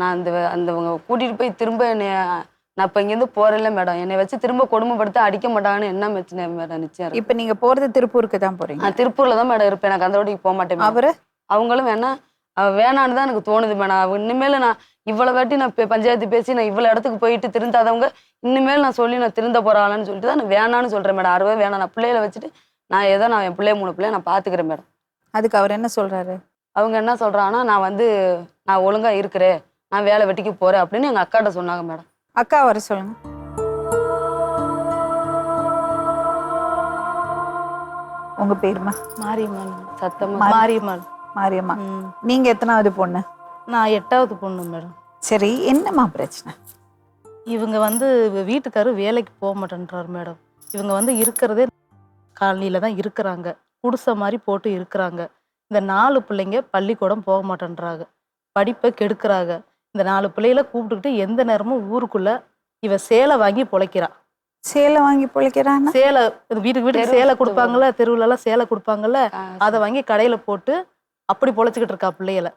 நான் அந்தவங்க கூட்டிட்டு போய் திரும்ப என்னைய நான் இப்போ இங்கேருந்து போறேன்ல மேடம், என்னை வச்சு திரும்ப கொடுமைப்படுத்த அடிக்க மாட்டாங்கன்னு என்ன பிரச்சனை மேடம் நிச்சயம் இருக்கு. இப்ப நீங்க போறது திருப்பூருக்கு தான் போறீங்க? நான் திருப்பூர்ல தான் மேடம் இருப்பேன், எனக்கு அந்த வாட்டிக்கு போக மாட்டேன் மேடம். அவரு அவங்களும் வேணா வேணான்னு தான் எனக்கு தோணுது மேடம். இனிமேல் நான் இவ்வளோ வாட்டி நான் பஞ்சாயத்து பேசி நான் இவ்வளோ இடத்துக்கு போயிட்டு திருந்தாதவங்க இனிமேல் நான் சொல்லி நான் திருந்த போறாங்கன்னு சொல்லிட்டு தான் நான் வேணான்னு சொல்றேன் மேடம். அறுவே வேணாம், நான் பிள்ளைகளை வச்சுட்டு நான் என் பிள்ளைய 3 பிள்ளைய நான் பாத்துக்கிறேன் மேடம். அதுக்கு அவர் என்ன சொல்றாரு? அவங்க என்ன சொல்றாங்கன்னா, நான் ஒழுங்கா இருக்கிறேன், நான் வேலை வெட்டிக்கு போறேன் அப்படின்னு எங்க அக்காட்ட சொன்னாங்க மேடம். அக்கா வர சொல்லுங்க. உங்க பேருமா? மாரியம்மாள். சத்தமா மாரியம்மாள். மாரியம்மா. நீங்க எத்தனாவது பொண்ணு? நான் 8வது பொண்ணு மேடம். சரி, என்னம்மா பிரச்சனை? இவங்க வீட்டுக்காரரு வேலைக்கு போக மாட்டேன்றாரு மேடம். இவங்க இருக்கிறதே காலனியில தான் இருக்கிறாங்க, குடிசை மாதிரி போட்டு இருக்கிறாங்க. இந்த 4 பிள்ளைங்க பள்ளிக்கூடம் போக மாட்டேன்றாங்க, படிப்பை கெடுக்கிறாங்க. இந்த 4 பிள்ளைகளை கூப்பிட்டுக்கிட்டு எந்த நேரமும் ஊருக்குள்ள இவ சேலை வாங்கி பொழைக்கிறா. சேலை வாங்கி பொழைக்கிறாங்க? சேலை வீட்டுக்கு சேலை கொடுப்பாங்கல்ல, தெருவுல எல்லாம் சேலை கொடுப்பாங்கல்ல, அதை வாங்கி கடையில போட்டு அப்படி பொழைச்சிக்கிட்டு இருக்கா பிள்ளைகளை.